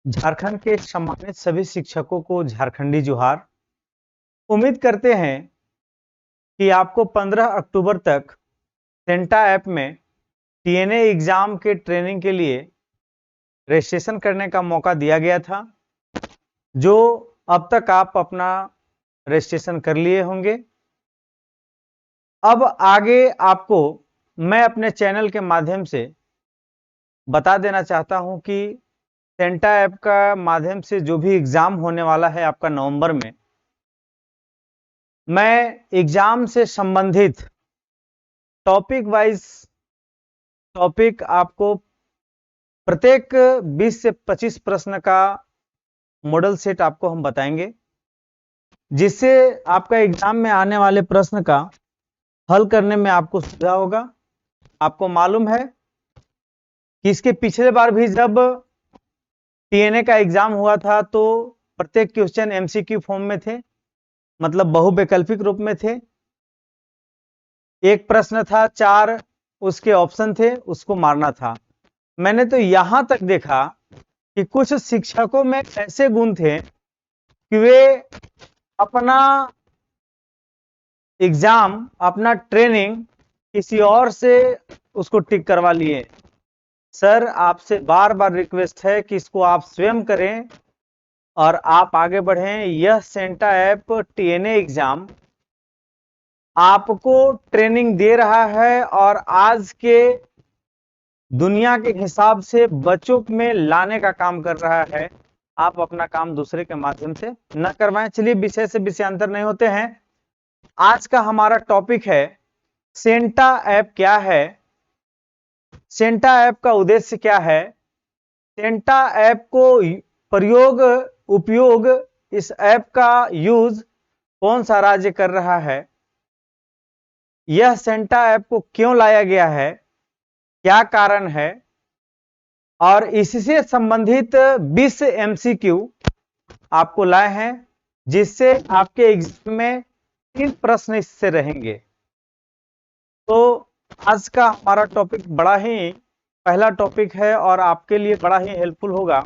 झारखंड के सम्मानित सभी शिक्षकों को झारखंडी जोहार। उम्मीद करते हैं कि आपको 15 अक्टूबर तक सेंटा ऐप में टीएनए एग्जाम के ट्रेनिंग के लिए रजिस्ट्रेशन करने का मौका दिया गया था, जो अब तक आप अपना रजिस्ट्रेशन कर लिए होंगे। अब आगे आपको मैं अपने चैनल के माध्यम से बता देना चाहता हूं कि सेंटा ऐप का माध्यम से जो भी एग्जाम होने वाला है आपका नवंबर में, मैं एग्जाम से संबंधित टॉपिक वाइज टॉपिक आपको प्रत्येक 20 से 25 प्रश्न का मॉडल सेट आपको हम बताएंगे, जिससे आपका एग्जाम में आने वाले प्रश्न का हल करने में आपको सुविधा होगा। आपको मालूम है कि इसके पिछले बार भी जब टीएनए का एग्जाम हुआ था तो प्रत्येक क्वेश्चन एमसीक्यू फॉर्म में थे, मतलब बहुवैकल्पिक रूप में थे। एक प्रश्न था, 4 उसके ऑप्शन थे, उसको मारना था। मैंने तो यहां तक देखा कि कुछ शिक्षकों में ऐसे गुण थे कि वे अपना एग्जाम, अपना ट्रेनिंग किसी और से उसको टिक करवा लिए। सर, आपसे बार बार रिक्वेस्ट है कि इसको आप स्वयं करें और आप आगे बढ़ें। यह सेंटा ऐप टीएनए एग्जाम आपको ट्रेनिंग दे रहा है और आज के दुनिया के हिसाब से बच्चों में लाने का काम कर रहा है। आप अपना काम दूसरे के माध्यम से न करवाएं। चलिए, विषय से विषयांतर नहीं होते हैं। आज का हमारा टॉपिक है सेंटा ऐप क्या है, सेंटा ऐप का उद्देश्य क्या है, सेंटा ऐप को उपयोग इस ऐप का यूज कौन सा राज्य कर रहा है, यह सेंटा ऐप को क्यों लाया गया है, क्या कारण है, और इससे संबंधित 20 एमसीक्यू आपको लाए हैं, जिससे आपके एग्जाम में 3 प्रश्न इससे रहेंगे। तो आज का हमारा टॉपिक बड़ा ही पहला टॉपिक है और आपके लिए बड़ा ही हेल्पफुल होगा।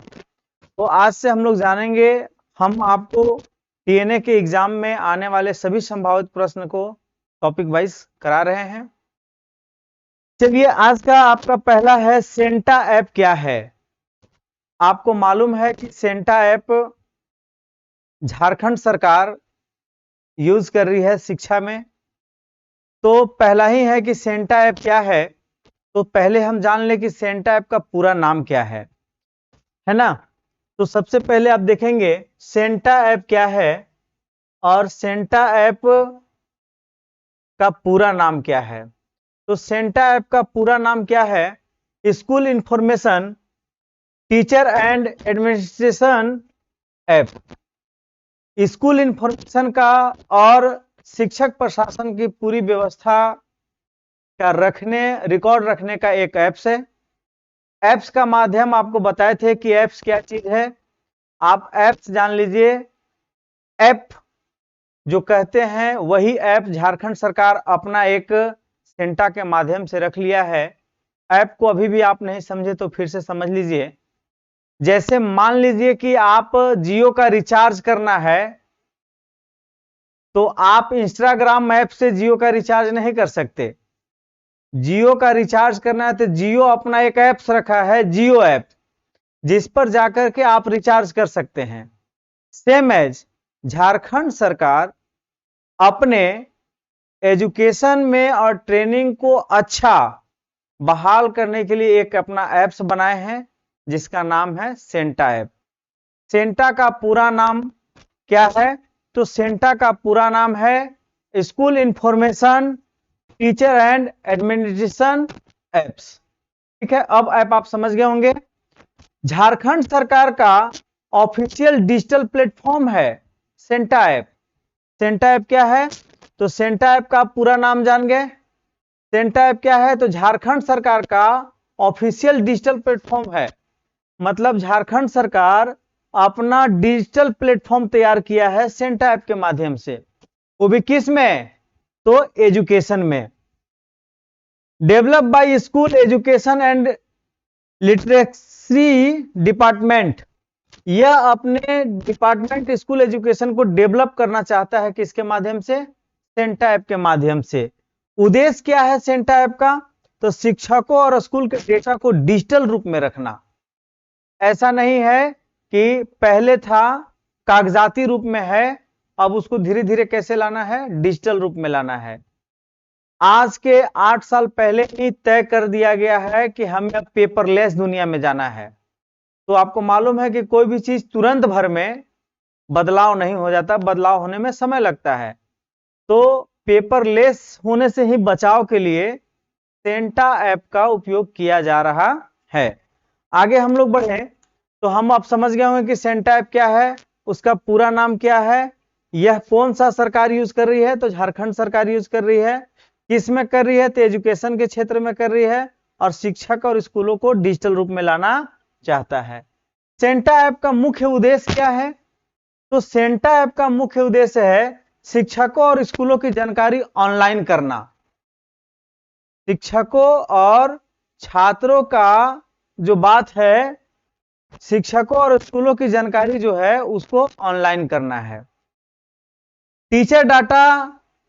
तो आज से हम लोग जानेंगे, हम आपको टीएनए के एग्जाम में आने वाले सभी संभावित प्रश्न को टॉपिक वाइज करा रहे हैं। चलिए, आज का आपका पहला है सेंटा ऐप क्या है। आपको मालूम है कि सेंटा ऐप झारखंड सरकार यूज कर रही है शिक्षा में। तो पहला ही है कि सेंटा ऐप क्या है। तो पहले हम जान ले कि सेंटा ऐप का पूरा नाम क्या है ना। तो सबसे पहले आप देखेंगे सेंटा ऐप क्या है और सेंटा ऐप का पूरा नाम क्या है। तो सेंटा ऐप का पूरा नाम क्या है? School information teacher and administration app. School information का और शिक्षक प्रशासन की पूरी व्यवस्था का रिकॉर्ड रखने का एक ऐप्स है। ऐप्स का माध्यम आपको बताए थे कि ऐप्स क्या चीज है। आप ऐप्स जान लीजिए। ऐप जो कहते हैं वही ऐप झारखंड सरकार अपना एक सेंटा के माध्यम से रख लिया है। ऐप को अभी भी आप नहीं समझे तो फिर से समझ लीजिए। जैसे मान लीजिए कि आप जियो का रिचार्ज करना है, तो आप इंस्टाग्राम ऐप से जियो का रिचार्ज नहीं कर सकते। जियो का रिचार्ज करना है तो जियो अपना एक ऐप्स रखा है, जियो ऐप, जिस पर जाकर के आप रिचार्ज कर सकते हैं। सेम एज झारखंड सरकार अपने एजुकेशन में और ट्रेनिंग को अच्छा बहाल करने के लिए एक अपना ऐप्स बनाए हैं, जिसका नाम है सेंटा ऐप। सेंटा का पूरा नाम क्या है? तो सेंटा का पूरा नाम है school information teacher and administration apps. ठीक है, अब ऐप आप समझ गए होंगे। झारखंड सरकार का ऑफिशियल डिजिटल प्लेटफॉर्म है सेंटा ऐप। सेंटा ऐप क्या है? तो सेंटा ऐप का पूरा नाम जान गए। सेंटा ऐप क्या है? तो झारखंड सरकार का ऑफिशियल डिजिटल प्लेटफॉर्म है। मतलब झारखंड सरकार अपना डिजिटल प्लेटफॉर्म तैयार किया है सेंटा ऐप के माध्यम से। वो भी किस में? तो एजुकेशन में। Develop by school education and literacy department. यह अपने डिपार्टमेंट स्कूल एजुकेशन को डेवलप करना चाहता है किसके माध्यम से? सेंटा ऐप के माध्यम से। उद्देश्य क्या है सेंटा ऐप का? तो शिक्षकों और स्कूल के डेटा को डिजिटल रूप में रखना। ऐसा नहीं है कि पहले था कागजाती रूप में है, अब उसको धीरे धीरे कैसे लाना है? डिजिटल रूप में लाना है। आज के 8 साल पहले ही तय कर दिया गया है कि हमें अब पेपरलेस दुनिया में जाना है। तो आपको मालूम है कि कोई भी चीज तुरंत भर में बदलाव नहीं हो जाता, बदलाव होने में समय लगता है। तो पेपरलेस होने से ही बचाव के लिए सेंटा ऐप का उपयोग किया जा रहा है। आगे हम लोग बढ़े तो हम अब समझ गए होंगे कि सेंटा ऐप क्या है, उसका पूरा नाम क्या है, यह कौन सा सरकार यूज कर रही है? तो झारखंड सरकार यूज कर रही है। किस में कर रही है? तो एजुकेशन के क्षेत्र में कर रही है, और शिक्षक और स्कूलों को डिजिटल रूप में लाना चाहता है। सेंटा ऐप का मुख्य उद्देश्य क्या है? तो सेंटा ऐप का मुख्य उद्देश्य है शिक्षकों और स्कूलों की जानकारी ऑनलाइन करना। शिक्षकों और छात्रों का जो बात है, शिक्षकों और स्कूलों की जानकारी जो है उसको ऑनलाइन करना है। टीचर डाटा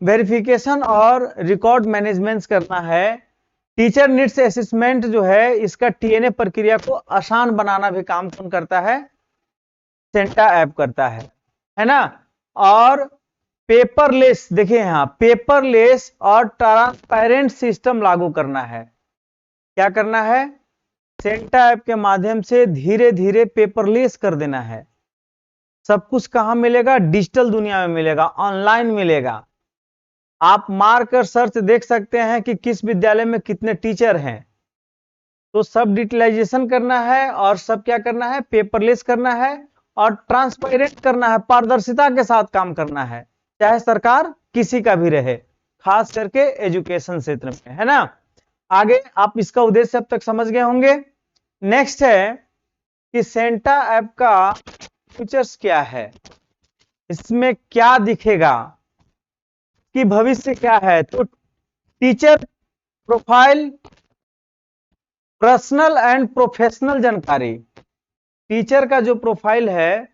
वेरिफिकेशन और रिकॉर्ड मैनेजमेंट करना है। टीचर नीड्स असेसमेंट जो है, इसका टीएनए प्रक्रिया को आसान बनाना भी काम कौन करता है? सेंटा ऐप करता है ना। और पेपरलेस, देखिए यहां पेपरलेस और ट्रांसपेरेंट सिस्टम लागू करना है। क्या करना है? सेंटा ऐप के माध्यम से धीरे धीरे पेपरलेस कर देना है। सब कुछ कहां मिलेगा? डिजिटल दुनिया में मिलेगा, ऑनलाइन मिलेगा। आप मार कर सर्च देख सकते हैं कि किस विद्यालय में कितने टीचर हैं। तो सब डिजिटलाइजेशन करना है, और सब क्या करना है? पेपरलेस करना है और ट्रांसपेरेंट करना है, पारदर्शिता के साथ काम करना है, चाहे सरकार किसी का भी रहे, खास करके एजुकेशन क्षेत्र में, है ना। आगे आप इसका उद्देश्य अब तक समझ गए होंगे। नेक्स्ट है कि सेंटा ऐप का फीचर्स क्या है, इसमें क्या दिखेगा, कि भविष्य क्या है। तो teacher profile, personal and professional जानकारी। टीचर का जो प्रोफाइल है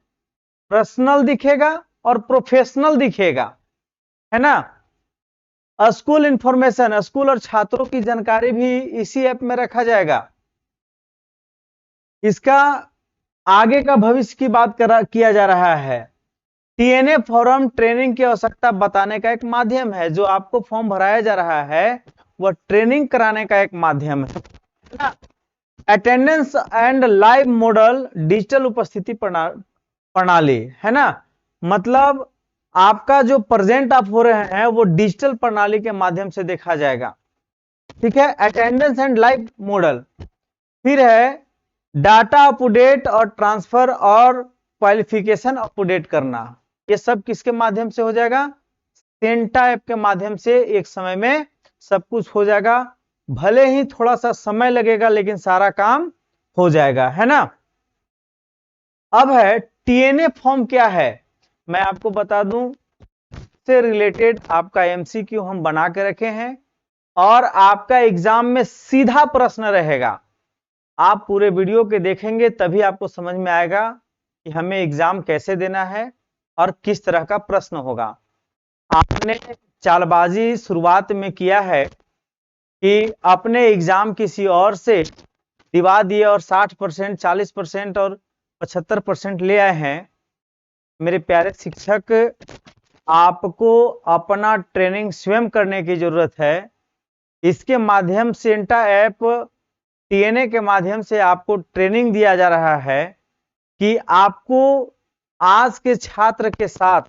पर्सनल दिखेगा और प्रोफेशनल दिखेगा, है ना। स्कूल इंफॉर्मेशन, स्कूल और छात्रों की जानकारी भी इसी ऐप में रखा जाएगा। इसका आगे का भविष्य की बात किया जा रहा है। टीएनए फॉर्म ट्रेनिंग की आवश्यकता बताने का एक माध्यम है। जो आपको फॉर्म भराया जा रहा है वह ट्रेनिंग कराने का एक माध्यम है। Attendance and live model digital उपस्थिति प्रणाली, है ना। मतलब आपका जो प्रेजेंट आप हो रहे हैं वो डिजिटल प्रणाली के माध्यम से देखा जाएगा, ठीक है। अटेंडेंस एंड लाइव मॉडल, फिर है डाटा अपडेट और ट्रांसफर और क्वालिफिकेशन अपडेट करना। ये सब किसके माध्यम से हो जाएगा? सेंटा ऐप के माध्यम से एक समय में सब कुछ हो जाएगा। भले ही थोड़ा सा समय लगेगा लेकिन सारा काम हो जाएगा, है ना। अब है टीएनए फॉर्म क्या है, मैं आपको बता दूं। से रिलेटेड आपका एमसीक्यू हम बना के रखे हैं, और आपका एग्जाम में सीधा प्रश्न रहेगा। आप पूरे वीडियो के देखेंगे तभी आपको समझ में आएगा कि हमें एग्जाम कैसे देना है और किस तरह का प्रश्न होगा। आपने चालबाजी शुरुआत में किया है कि अपने एग्जाम किसी और से दिवा दिए और 60%, 40% और 75% ले आए हैं। मेरे प्यारे शिक्षक, आपको अपना ट्रेनिंग स्वयं करने की जरूरत है। इसके माध्यम से सेंटा ऐप टीएनए के माध्यम से आपको ट्रेनिंग दिया जा रहा है कि आपको आज के छात्र के साथ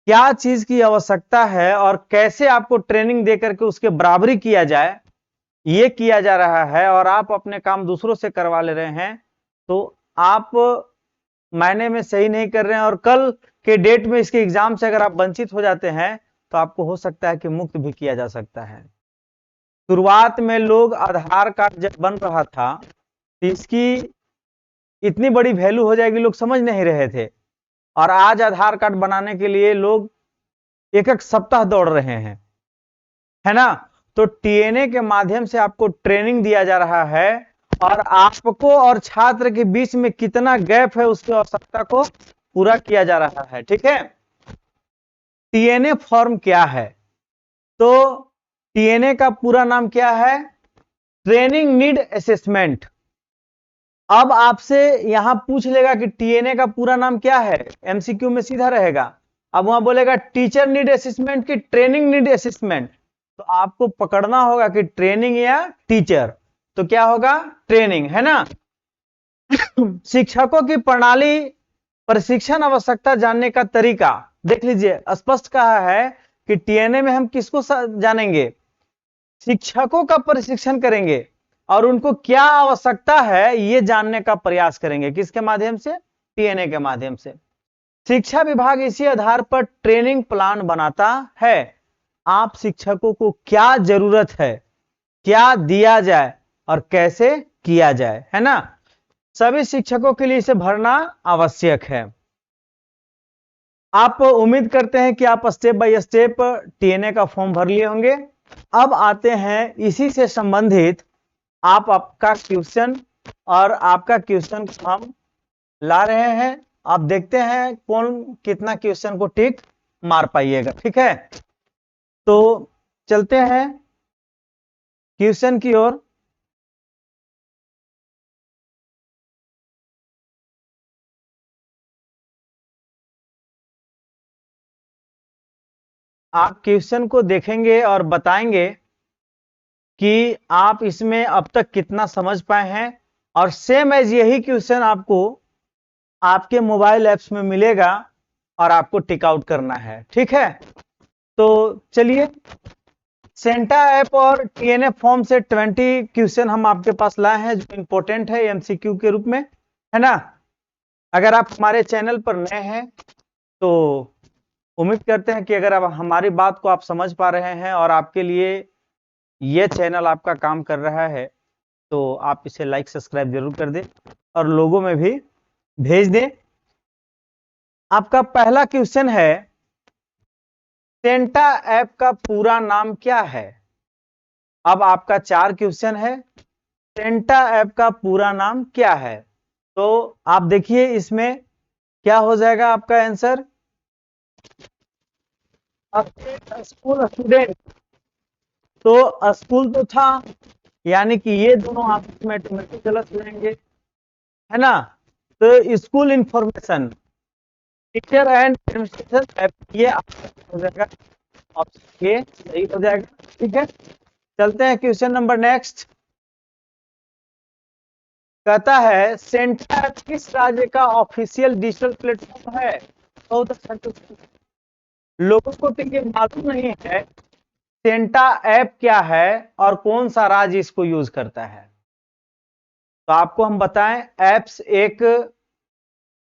क्या चीज की आवश्यकता है और कैसे आपको ट्रेनिंग देकर के उसके बराबरी किया जाए, ये किया जा रहा है। और आप अपने काम दूसरों से करवा ले रहे हैं तो आप मायने में सही नहीं कर रहे हैं, और कल के डेट में इसके एग्जाम से अगर आप वंचित हो जाते हैं तो आपको हो सकता है कि मुक्त भी किया जा सकता है। शुरुआत में लोग आधार कार्ड जब बन रहा था तो इसकी इतनी बड़ी वैल्यू हो जाएगी, लोग समझ नहीं रहे थे, और आज आधार कार्ड बनाने के लिए लोग एक एक सप्ताह दौड़ रहे हैं, है ना। तो टीएनए के माध्यम से आपको ट्रेनिंग दिया जा रहा है, और आपको और छात्र के बीच में कितना गैप है उसकी आवश्यकता को पूरा किया जा रहा है। ठीक है, टीएनए फॉर्म क्या है? तो टीएनए का पूरा नाम क्या है? Training need assessment. अब आपसे यहां पूछ लेगा कि टीएनए का पूरा नाम क्या है, एमसीक्यू में सीधा रहेगा। अब वहां बोलेगा टीचर नीड असेसमेंट की ट्रेनिंग नीड असेसमेंट, तो आपको पकड़ना होगा कि ट्रेनिंग या टीचर, तो क्या होगा? ट्रेनिंग, है ना। शिक्षकों की प्रणाली प्रशिक्षण आवश्यकता जानने का तरीका देख लीजिए, स्पष्ट कहा है कि टीएनए में हम किसको जानेंगे? शिक्षकों का प्रशिक्षण करेंगे और उनको क्या आवश्यकता है ये जानने का प्रयास करेंगे। किसके माध्यम से? टीएनए के माध्यम से। शिक्षा विभाग इसी आधार पर ट्रेनिंग प्लान बनाता है। आप शिक्षकों को क्या जरूरत है, क्या दिया जाए और कैसे किया जाए, है ना। सभी शिक्षकों के लिए इसे भरना आवश्यक है। आप उम्मीद करते हैं कि आप स्टेप बाय स्टेप टीएनए का फॉर्म भर लिए होंगे। अब आते हैं इसी से संबंधित आपका क्वेश्चन, और आपका क्वेश्चन हम ला रहे हैं। आप देखते हैं कौन कितना क्वेश्चन को टिक मार पाइएगा। ठीक है, तो चलते हैं क्वेश्चन की ओर। आप क्वेश्चन को देखेंगे और बताएंगे कि आप इसमें अब तक कितना समझ पाए हैं, और सेम एज यही क्वेश्चन आपको आपके मोबाइल ऐप्स में मिलेगा और आपको टिक आउट करना है। ठीक है, तो चलिए, सेंटा ऐप और टीएनए फॉर्म से 20 क्वेश्चन हम आपके पास लाए हैं जो इंपॉर्टेंट है एमसीक्यू के रूप में, है ना। अगर आप हमारे चैनल पर नए हैं तो उम्मीद करते हैं कि अगर आप हमारी बात को आप समझ पा रहे हैं और आपके लिए ये चैनल आपका काम कर रहा है, तो आप इसे लाइक सब्सक्राइब जरूर कर दें और लोगों में भी भेज दें। आपका पहला क्वेश्चन है, सेंटा ऐप का पूरा नाम क्या है? अब आपका 4 क्वेश्चन है, सेंटा ऐप का पूरा नाम क्या है? तो आप देखिए इसमें क्या हो जाएगा आपका आंसर, स्कूल स्टूडेंट। तो स्कूल तो था, यानी कि ये दोनों आप इसमें ऑटोमेटिक गलत हो जाएंगे, है ना। तो school information, teacher and administration app, ये हो जाएगा, ऑप्शन ए सही हो जाएगा। ठीक है, चलते हैं क्वेश्चन नंबर नेक्स्ट। कहता है सेंटा ऐप किस राज्य का ऑफिशियल डिजिटल प्लेटफॉर्म है? बहुत अच्छा क्वेश्चन। लोगों को तो ये मालूम नहीं है सेंटा ऐप क्या है और कौन सा राज्य इसको यूज करता है। तो आपको हम बताएं, ऐप्स एक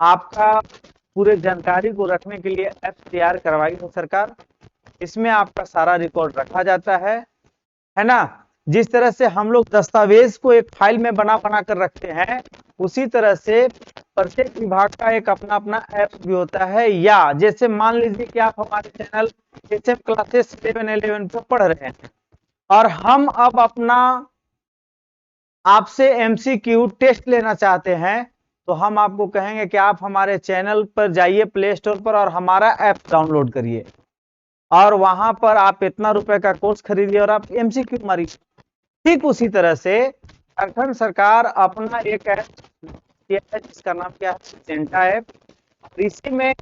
आपका पूरे जानकारी को रखने के लिए ऐप तैयार करवाई है सरकार। इसमें आपका सारा रिकॉर्ड रखा जाता है ना। जिस तरह से हम लोग दस्तावेज को एक फाइल में बना बना कर रखते हैं, उसी तरह से प्रत्येक विभाग का एक अपना अपना ऐप भी होता है। या जैसे मान लीजिए कि आप हमारे चैनल एचएम क्लासेस 11 पे पढ़ रहे हैं और हम अब अपना आपसे एमसीक्यू टेस्ट लेना चाहते हैं, तो हम आपको कहेंगे कि आप हमारे चैनल पर जाइए प्ले स्टोर पर और हमारा ऐप डाउनलोड करिए, और वहां पर आप इतना रुपए का कोर्स खरीदिए और आप एमसीक्यू मारिए। ठीक उसी तरह से झारखंड सरकार अपना एक ऐप जिसका नाम क्या है, सेंटा ऐप। इसी में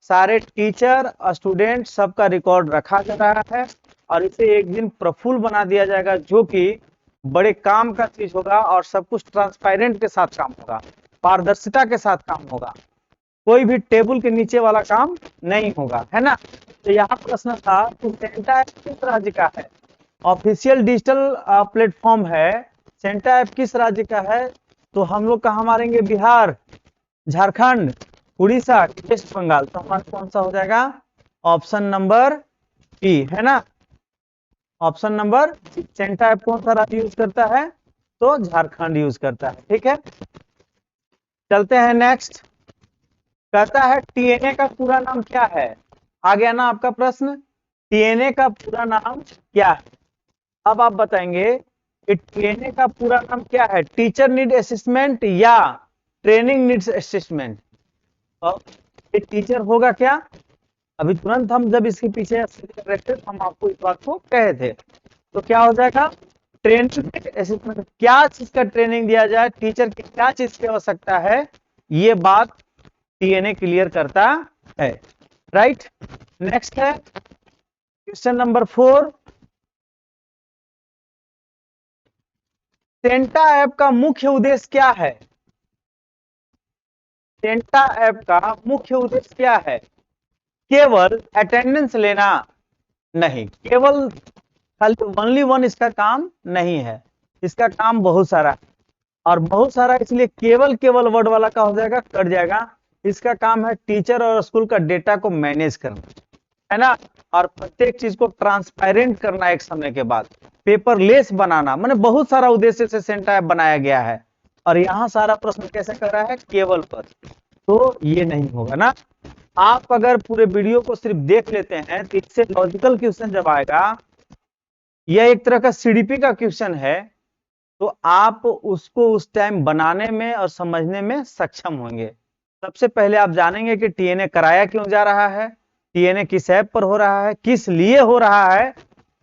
सारे टीचर स्टूडेंट सबका रिकॉर्ड रखा जा रहा है और इसे एक दिन प्रफुल्ल बना दिया जाएगा, जो कि बड़े काम का चीज होगा और सब कुछ ट्रांसपेरेंट के साथ काम होगा, पारदर्शिता के साथ काम होगा, कोई भी टेबल के नीचे वाला काम नहीं होगा, है ना। तो यहाँ प्रश्न था कि सेंटा ऐप किस राज्य का है? ऑफिशियल डिजिटल प्लेटफॉर्म है, सेंटा ऐप किस राज्य का है? तो हम लोग कहाँ मारेंगे? बिहार, झारखंड, उड़ीसा, वेस्ट बंगाल। तो हमारा कौन सा हो जाएगा? ऑप्शन नंबर बी, है ना। ऑप्शन नंबर, सेंटा ऐप कौन सा राज्य यूज करता है? तो झारखंड यूज करता है। ठीक है, चलते हैं नेक्स्ट। कहता है टीएनए का पूरा नाम क्या है? आ गया ना आपका प्रश्न, टीएनए का पूरा नाम क्या है? अब आप बताएंगे कि टीएनए का पूरा नाम क्या है, टीचर नीड असेसमेंट या ट्रेनिंग नीड्स असेसमेंट। तो ये टीचर होगा क्या, अभी तुरंत हम जब इसके पीछे कर रहे थे हम आपको इस बात को कहे थे। तो क्या हो जाएगा, ट्रेनिंग असेसमेंट, क्या चीज का ट्रेनिंग दिया जाए, टीचर की क्या चीज की आवश्यकता है, ये बात टीएनए क्लियर करता है। राइट, नेक्स्ट है क्वेश्चन नंबर 4। सेंटा ऐप का मुख्य उद्देश्य क्या है, सेंटा ऐप का मुख्य उद्देश्य क्या है, केवल अटेंडेंस लेना नहीं, केवल खाली ओनली वन इसका काम नहीं है, इसका काम बहुत सारा है। और बहुत सारा इसलिए केवल केवल वर्ड वाला का हो जाएगा, कट जाएगा। इसका काम है टीचर और स्कूल का डेटा को मैनेज करना, है ना, और प्रत्येक चीज को ट्रांसपेरेंट करना, एक समय के बाद पेपरलेस बनाना, माने बहुत सारा उद्देश्य से सेंटा ऐप बनाया गया है। और यहाँ सारा प्रश्न कैसे कर रहा है, केवल पर, तो ये नहीं होगा ना। आप अगर पूरे वीडियो को सिर्फ देख लेते हैं तो इससे लॉजिकल क्वेश्चन जब आएगा, यह एक तरह का सीडीपी का क्वेश्चन है, तो आप उसको उस टाइम बनाने में और समझने में सक्षम होंगे। सबसे पहले आप जानेंगे कि टीएनए कराया क्यों जा रहा है, टीएनए किस ऐप पर हो रहा है, किस लिए हो रहा है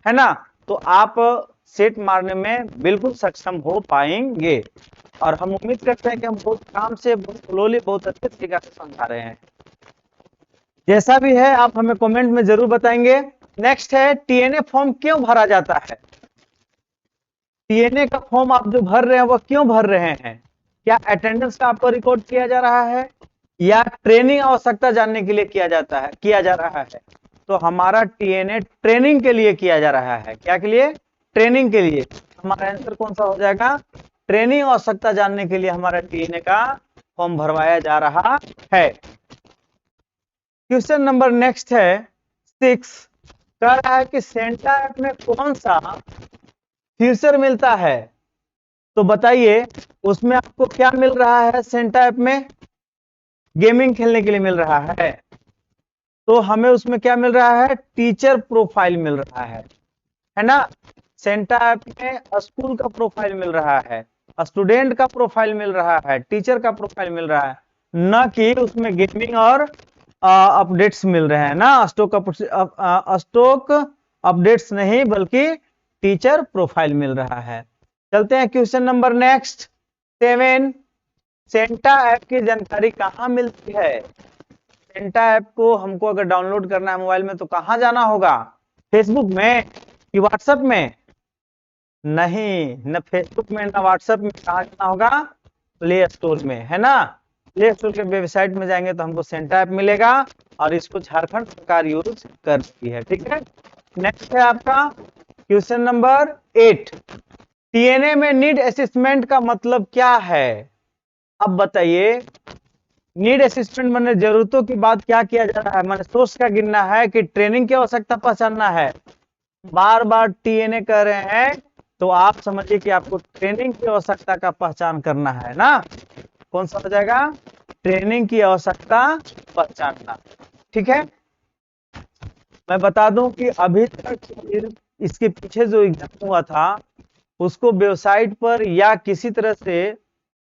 ना। तो आप सेट मारने में बिल्कुल सक्षम हो पाएंगे। और हम उम्मीद करते हैं कि हम बहुत काम से, बहुत स्लोली, बहुत अच्छे तरीके से समझा रहे हैं। जैसा भी है आप हमें कमेंट में जरूर बताएंगे। नेक्स्ट है, टीएनए फॉर्म क्यों भरा जाता है, टीएनए का फॉर्म आप जो भर रहे हैं वो क्यों भर रहे हैं, क्या अटेंडेंस का आपको रिकॉर्ड किया जा रहा है, या ट्रेनिंग आवश्यकता जानने के लिए किया जा रहा है। तो हमारा टीएनए ट्रेनिंग के लिए किया जा रहा है, क्या के लिए, ट्रेनिंग के लिए। हमारा आंसर कौन सा हो जाएगा, ट्रेनिंग आवश्यकता जानने के लिए हमारा टीएनए का फॉर्म भरवाया जा रहा है। क्वेश्चन नंबर नेक्स्ट है 6, कह रहा है कि सेंटा ऐप में कौन सा फीचर मिलता है। तो बताइए उसमें आपको क्या मिल रहा है, सेंटा ऐप में गेमिंग खेलने के लिए मिल रहा है, तो हमें उसमें क्या मिल रहा है, टीचर प्रोफाइल मिल रहा है ना। सेंटा ऐप में स्कूल का प्रोफाइल मिल रहा है, स्टूडेंट का प्रोफाइल मिल रहा है, टीचर का प्रोफाइल मिल रहा है, न कि उसमें गेमिंग और अपडेट्स मिल रहे हैं ना, स्टॉक अपडेट्स नहीं, बल्कि टीचर प्रोफाइल मिल रहा है। चलते हैं question number next 7, Santa app की जानकारी कहाँ मिलती है, सेंटा ऐप को हमको अगर डाउनलोड करना है मोबाइल में तो कहाँ जाना होगा, फेसबुक में कि व्हाट्सएप में, नहीं, न फेसबुक में न व्हाट्सएप में, कहाँ जाना होगा, प्ले स्टोर में, है ना। प्ले स्टोर के वेबसाइट में जाएंगे तो हमको सेंटा ऐप मिलेगा और इसको झारखंड सरकार यूज करती है, ठीक है। नेक्स्ट है आपका क्वेश्चन नंबर 8, टीएनए में नीड असेसमेंट का मतलब क्या है। अब बताइए, नीड असेसमेंट माने जरूरतों की बात क्या किया जा रहा है, माने सोर्स का गिनना है कि ट्रेनिंग की आवश्यकता पहचानना है। बार बार टीएनए कर रहे हैं तो आप समझिए कि आपको ट्रेनिंग की आवश्यकता का पहचान करना है ना। कौन सा हो जाएगा, ट्रेनिंग की आवश्यकता पहचानना, ठीक है। मैं बता दूं कि अभी तक इसके पीछे जो एग्जाम हुआ था उसको वेबसाइट पर या किसी तरह से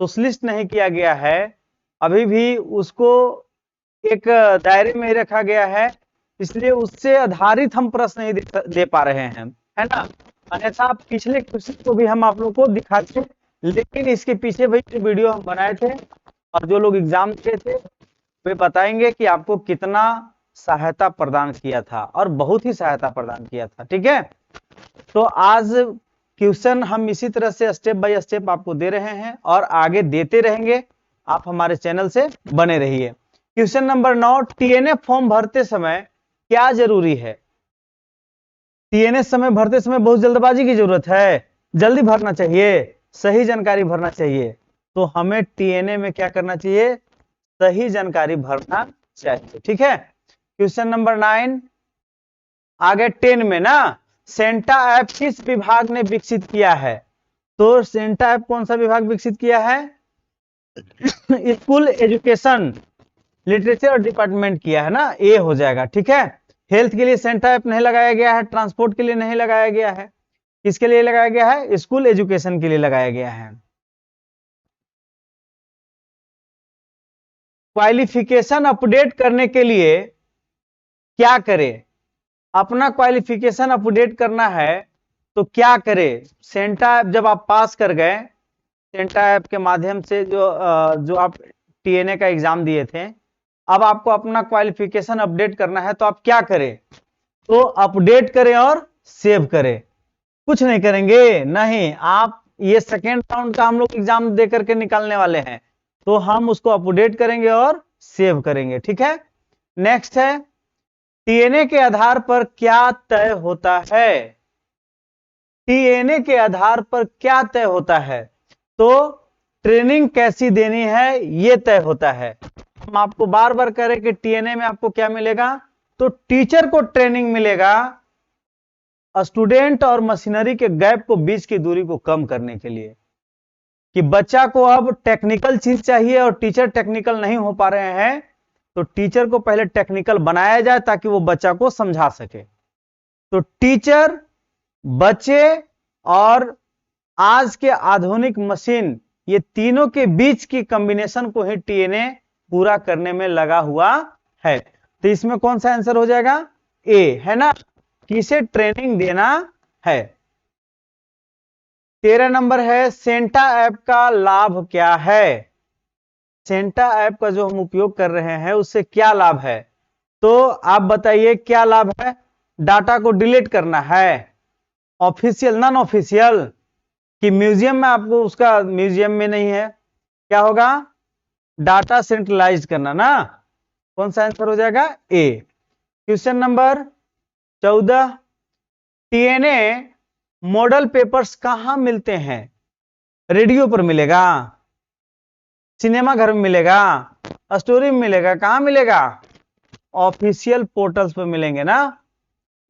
सोशलिस्ट नहीं किया गया है, अभी भी उसको एक दायरे में ही रखा गया है, इसलिए उससे आधारित हम प्रश्न नहीं दे पा रहे हैं, है ना। अन्यथा पिछले क्वेश्चन को भी हम आप लोग को दिखाते, लेकिन इसके पीछे भाई वीडियो हम बनाए थे और जो लोग एग्जाम दिए थे वे बताएंगे कि आपको कितना सहायता प्रदान किया था, और बहुत ही सहायता प्रदान किया था, ठीक है। तो आज क्वेश्चन हम इसी तरह से स्टेप बाय स्टेप आपको दे रहे हैं और आगे देते रहेंगे, आप हमारे चैनल से बने रहिए। क्वेश्चन नंबर 9, टीएनए फॉर्म भरते समय क्या जरूरी है, टीएनए समय भरते समय बहुत जल्दबाजी की जरूरत है, जल्दी भरना चाहिए, सही जानकारी भरना चाहिए। तो हमें टीएनए में क्या करना चाहिए, सही जानकारी भरना चाहिए, ठीक है। क्वेश्चन नंबर 9, आगे 10 में ना, सेंटा ऐप किस विभाग ने विकसित किया है। तो सेंटा ऐप कौन सा विभाग विकसित किया है, स्कूल एजुकेशन लिटरेचर डिपार्टमेंट किया है ना, ए हो जाएगा, ठीक है। हेल्थ के लिए सेंटा ऐप नहीं लगाया गया है, ट्रांसपोर्ट के लिए नहीं लगाया गया है, किसके लिए लगाया गया है? स्कूल एजुकेशन के लिए लगाया गया है। क्वालिफिकेशन अपडेट करने के लिए क्या करें? अपना क्वालिफिकेशन अपडेट करना है तो क्या करें? सेंटा ऐप जब आप पास कर गए, सेंटा ऐप के माध्यम से जो आप टीएनए का एग्जाम दिए थे, अब आपको अपना क्वालिफिकेशन अपडेट करना है तो आप क्या करें? तो अपडेट करें और सेव करें। कुछ नहीं करेंगे, नहीं, आप ये सेकेंड राउंड का हम लोग एग्जाम दे करके निकालने वाले हैं, तो हम उसको अपडेट करेंगे और सेव करेंगे। ठीक है, नेक्स्ट है, टीएनए के आधार पर क्या तय होता है? टीएनए के आधार पर क्या तय होता है? तो ट्रेनिंग कैसी देनी है ये तय होता है। हम आपको बार बार कह रहे कि टीएनए में आपको क्या मिलेगा? तो टीचर को ट्रेनिंग मिलेगा स्टूडेंट और मशीनरी के गैप को, बीच की दूरी को कम करने के लिए, कि बच्चा को अब टेक्निकल चीज चाहिए और टीचर टेक्निकल नहीं हो पा रहे हैं, तो टीचर को पहले टेक्निकल बनाया जाए ताकि वो बच्चा को समझा सके। तो टीचर, बच्चे और आज के आधुनिक मशीन, ये तीनों के बीच की कॉम्बिनेशन को ही टीएनए पूरा करने में लगा हुआ है। तो इसमें कौन सा आंसर हो जाएगा? ए, है ना, किसे ट्रेनिंग देना है। 13 नंबर है, सेंटा ऐप का लाभ क्या है? सेंटा ऐप का जो हम उपयोग कर रहे हैं उससे क्या लाभ है? तो आप बताइए क्या लाभ है? डाटा को डिलीट करना है, ऑफिशियल, नॉन ऑफिशियल, कि म्यूजियम में आपको उसका, म्यूजियम में नहीं है, क्या होगा? डाटा सेंट्रलाइज करना ना। कौन सा आंसर हो जाएगा? A. Question number 14, TNA model papers कहां मिलते हैं? रेडियो पर मिलेगा, सिनेमा घर में मिलेगा, स्टोरी में मिलेगा, कहां मिलेगा? ऑफिशियल पोर्टल्स पर मिलेंगे ना।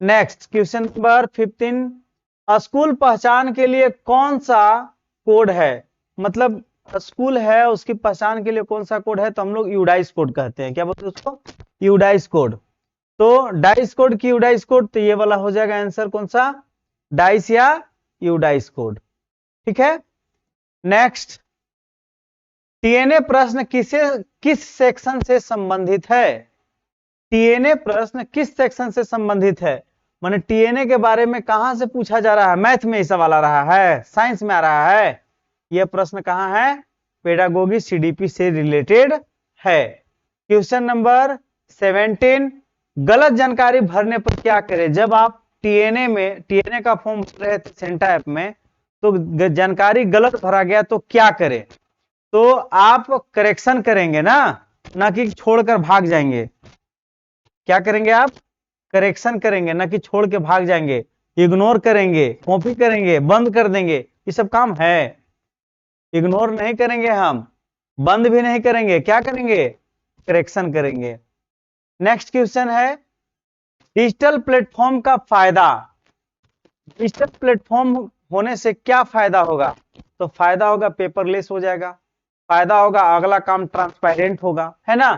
नेक्स्ट क्वेश्चन नंबर 15, स्कूल पहचान के लिए कौन सा कोड है? मतलब स्कूल है, उसकी पहचान के लिए कौन सा कोड है? तो हम लोग यूडाइस कोड कहते हैं। क्या बोलते हैं उसको? UDISE code. तो डाइस कोड की यूडाइस कोड, तो ये वाला हो जाएगा आंसर, कौन सा? डाइस या यूडाइस कोड। ठीक है, नेक्स्ट, टीएनए प्रश्न किस सेक्शन से संबंधित है? टीएनए प्रश्न किस सेक्शन से संबंधित है? माने टीएनए के बारे में कहां से पूछा जा रहा है? मैथ में ही सवाल आ रहा है, साइंस में आ रहा है, यह प्रश्न कहां है? पेडागोगी सीडीपी से रिलेटेड है। क्वेश्चन नंबर 17, गलत जानकारी भरने पर क्या करें? जब आप टीएनए का फॉर्म भर रहे थे सेंटा ऐप में, तो जानकारी गलत भरा गया तो क्या करें? तो आप करेक्शन करेंगे ना कि छोड़कर भाग जाएंगे। क्या करेंगे आप? करेक्शन करेंगे, ना कि छोड़ के भाग जाएंगे, इग्नोर करेंगे, कॉपी करेंगे, बंद कर देंगे, ये सब काम है। इग्नोर नहीं करेंगे हम, बंद भी नहीं करेंगे, क्या करेंगे? करेक्शन करेंगे। नेक्स्ट क्वेश्चन है, डिजिटल प्लेटफॉर्म का फायदा। डिजिटल प्लेटफॉर्म होने से क्या फायदा होगा? तो फायदा होगा पेपरलेस हो जाएगा, फायदा होगा अगला काम ट्रांसपेरेंट होगा, है ना।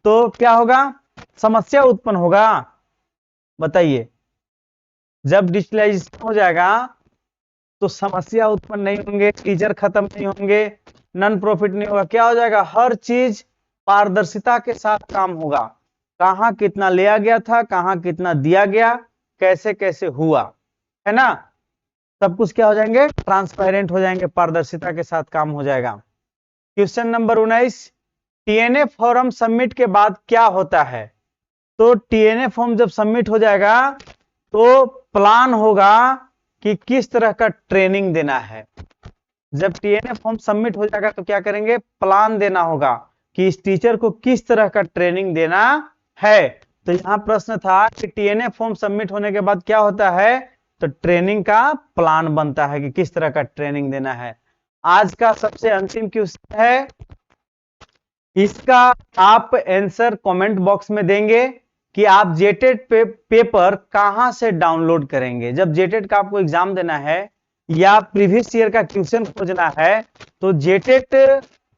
तो क्या होगा? समस्या उत्पन्न होगा। बताइए, जब डिजिटलाइजेशन हो जाएगा तो समस्या उत्पन्न नहीं होंगे, टीचर खत्म नहीं होंगे, नॉन प्रॉफिट नहीं होगा, क्या हो जाएगा? हर चीज पारदर्शिता के साथ काम होगा। कहां कितना लिया गया था, कहां कितना दिया गया, कैसे कैसे हुआ, है ना, सब कुछ क्या हो जाएंगे? ट्रांसपेरेंट हो जाएंगे, पारदर्शिता के साथ काम हो जाएगा। Question number 19, TNA form submit के बाद क्या होता है? तो टीएनए फॉर्म जब सबमिट हो जाएगा तो प्लान होगा कि किस तरह का ट्रेनिंग देना है। जब टीएनए फॉर्म सबमिट हो जाएगा तो क्या करेंगे? प्लान देना होगा कि इस टीचर को किस तरह का ट्रेनिंग देना है। तो यहां प्रश्न था कि टीएनए फॉर्म सबमिट होने के बाद क्या होता है? तो ट्रेनिंग का प्लान बनता है कि किस तरह का ट्रेनिंग देना है। आज का सबसे अंतिम क्वेश्चन है, इसका आप आंसर कमेंट बॉक्स में देंगे कि आप जेटेट पेपर कहां से डाउनलोड करेंगे। जब जेटेट का आपको एग्जाम देना है या प्रीवियस ईयर का क्वेश्चन खोजना है तो जेटेट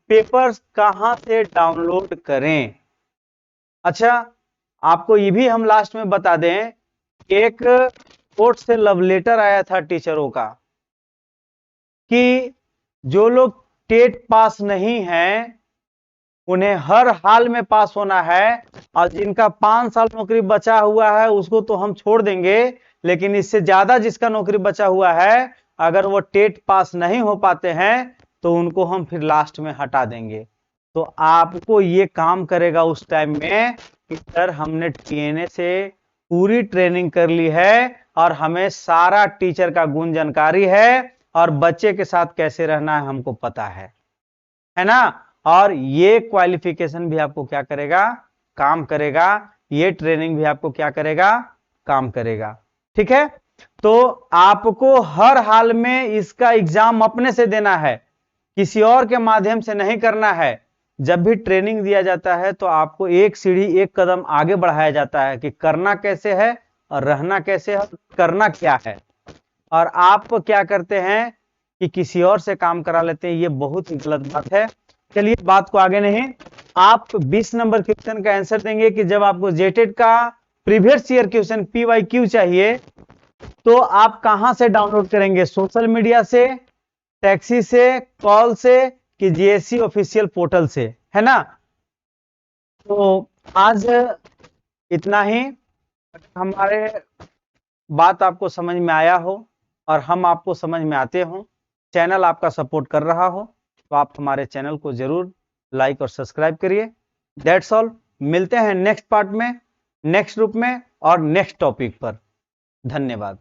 पेपर कहां से डाउनलोड करें। अच्छा, आपको ये भी हम लास्ट में बता दें, एक कोर्ट से लव लेटर आया था टीचरों का कि जो लोग टेट पास नहीं हैं उन्हें हर हाल में पास होना है, और जिनका 5 साल नौकरी बचा हुआ है उसको तो हम छोड़ देंगे, लेकिन इससे ज्यादा जिसका नौकरी बचा हुआ है अगर वो टेट पास नहीं हो पाते हैं तो उनको हम फिर लास्ट में हटा देंगे। तो आपको ये काम करेगा उस टाइम में कि सर हमने टीएनए से पूरी ट्रेनिंग कर ली है और हमें सारा टीचर का गुण जानकारी है और बच्चे के साथ कैसे रहना है हमको पता है ना। और ये क्वालिफिकेशन भी आपको क्या करेगा, काम करेगा। ये ट्रेनिंग भी आपको क्या करेगा, काम करेगा। ठीक है, तो आपको हर हाल में इसका एग्जाम अपने से देना है, किसी और के माध्यम से नहीं करना है। जब भी ट्रेनिंग दिया जाता है तो आपको एक सीढ़ी एक कदम आगे बढ़ाया जाता है कि करना कैसे है और रहना कैसे है, करना क्या है। और आप क्या करते हैं कि किसी और से काम करा लेते हैं, ये बहुत ही गलत बात है। चलिए बात को आगे नहीं, आप 20 नंबर क्वेश्चन का आंसर देंगे कि जब आपको जेटेड का प्रीवियस ईयर क्वेश्चन PYQ चाहिए तो आप कहां से डाउनलोड करेंगे, सोशल मीडिया से, टैक्सी से, कॉल से कि GSC ऑफिशियल पोर्टल से, है ना। तो आज इतना ही। हमारे बात आपको समझ में आया हो और हम आपको समझ में आते हो, चैनल आपका सपोर्ट कर रहा हो, तो आप हमारे चैनल को जरूर लाइक और सब्सक्राइब करिए। दैट्स ऑल, मिलते हैं नेक्स्ट पार्ट में, नेक्स्ट ग्रुप में और नेक्स्ट टॉपिक पर। धन्यवाद।